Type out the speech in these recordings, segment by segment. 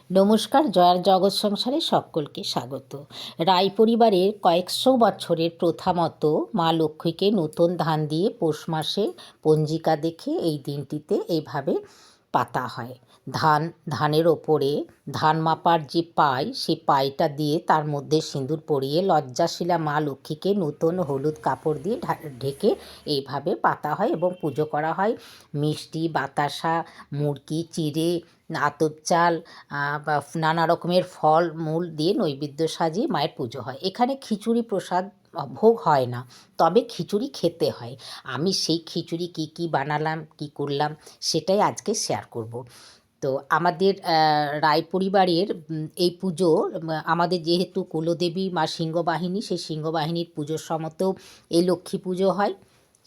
নমস্কার, জয়ার জগৎ সংসারে সকলকে স্বাগত। রায় পরিবারের কয়েকশো বছরের প্রথা মতো মা লক্ষ্মীকে নতুন ধান দিয়ে পৌষ মাসে পঞ্জিকা দেখে এই দিনটিতে এইভাবে পাতা হয়। ধানের ওপরে ধান মাপার যে পাই, সেই পাইটা দিয়ে তার মধ্যে সিঁদুর পরিয়ে লজ্জাশীলা মা লক্ষ্মীকে নতুন হলুদ কাপড় দিয়ে ঢেকে এইভাবে পাতা হয় এবং পুজো করা হয়। মিষ্টি, বাতাসা, মুরগি, চিড়ে, আতপ চাল বা নানা রকমের ফল মূল দিয়ে নৈবেদ্য সাজিয়ে মায়ের পুজো হয়। এখানে খিচুড়ি প্রসাদ ভোগ হয় না, তবে খিচুড়ি খেতে হয়। আমি সেই খিচুড়ি কি বানালাম, কি করলাম, সেটাই আজকে শেয়ার করব। তো আমাদের রায় পরিবারের এই পুজো, আমাদের যেহেতু কুলদেবী মা সিংহবাহিনী, সেই সিংহবাহিনীর পুজোর সময়তেও এই লক্ষ্মী পুজো হয়।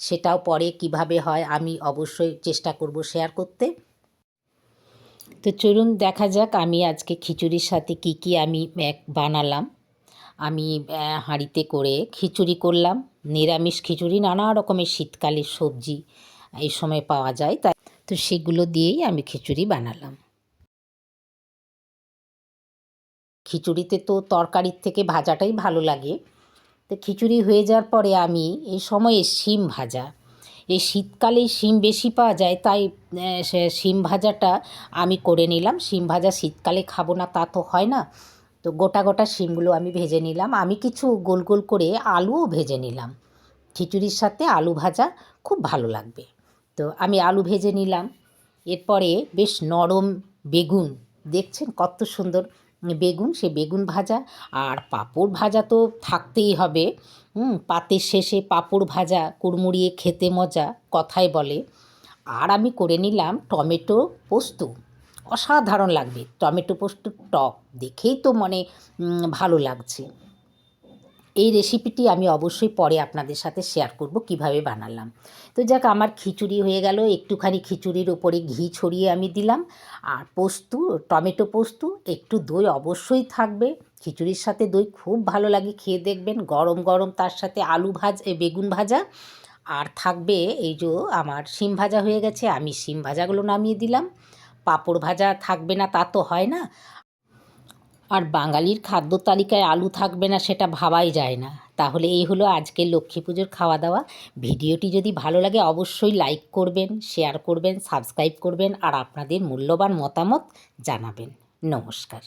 সেটাও পরে কিভাবে হয় আমি অবশ্যই চেষ্টা করব শেয়ার করতে। তো চলুন দেখা যাক আমি আজকে খিচুড়ির সাথে কি আমি বানালাম। আমি হাঁড়িতে করে খিচুড়ি করলাম, নিরামিষ খিচুড়ি, নানা রকমের শীতকালের সবজি এই সময় পাওয়া যায়, তাই তো সেগুলো দিয়েই আমি খিচুড়ি বানালাম। খিচুড়িতে তো তরকারির থেকে ভাজাটাই ভালো লাগে। তো খিচুড়ি হয়ে যাওয়ার পরে আমি এই সময়ে শিম ভাজা, এই শীতকালেই শিম বেশি পাওয়া যায়, তাই সে শিম ভাজাটা আমি করে নিলাম। শিম ভাজা শীতকালে খাবো না তা তো হয় না, তো গোটা গোটা শিমগুলো আমি ভেজে নিলাম। আমি কিছু গোল গোল করে আলুও ভেজে নিলাম। খিচুড়ির সাথে আলু ভাজা খুব ভালো লাগবে, তো আমি আলু ভেজে নিলাম। এরপরে বেশ নরম বেগুন, দেখছেন কত সুন্দর বেগুন, সে বেগুন ভাজা। আর পাঁপড় ভাজা তো থাকতেই হবে। পাতের শেষে পাঁপড় ভাজা কুড়মুড়িয়ে খেতে মজা, কথায় বলে। আর আমি করে নিলাম টমেটো পোস্ত, অসাধারণ লাগবে। টমেটো পোস্ত টক দেখেই তো ভালো লাগছে। এই রেসিপিটি আমি অবশ্যই পরে আপনাদের সাথে শেয়ার করব কিভাবে বানালাম। তো যাক, আমার খিচুড়ি হয়ে গেল। একটুখানি খিচুড়ির ওপরে ঘি ছড়িয়ে আমি দিলাম। আর পোস্ত, টমেটো পোস্ত, একটু দই অবশ্যই থাকবে। খিচুড়ির সাথে দই খুব ভালো লাগে, খেয়ে দেখবেন। গরম গরম তার সাথে বেগুন ভাজা, আর থাকবে এই যে আমার শিম ভাজা হয়ে গেছে, আমি শিম ভাজাগুলো নামিয়ে দিলাম। পাঁপড় ভাজা থাকবে না তা তো হয় না, আর বাঙালির খাদ্য তালিকায় আলু থাকবে না সেটা ভাবাই যায় না। তাহলে এই হলো আজকের লক্ষ্মী পুজোর খাওয়া দাওয়া। ভিডিওটি যদি ভালো লাগে অবশ্যই লাইক করবেন, শেয়ার করবেন, সাবস্ক্রাইব করবেন, আর আপনাদের মূল্যবান মতামত জানাবেন। নমস্কার।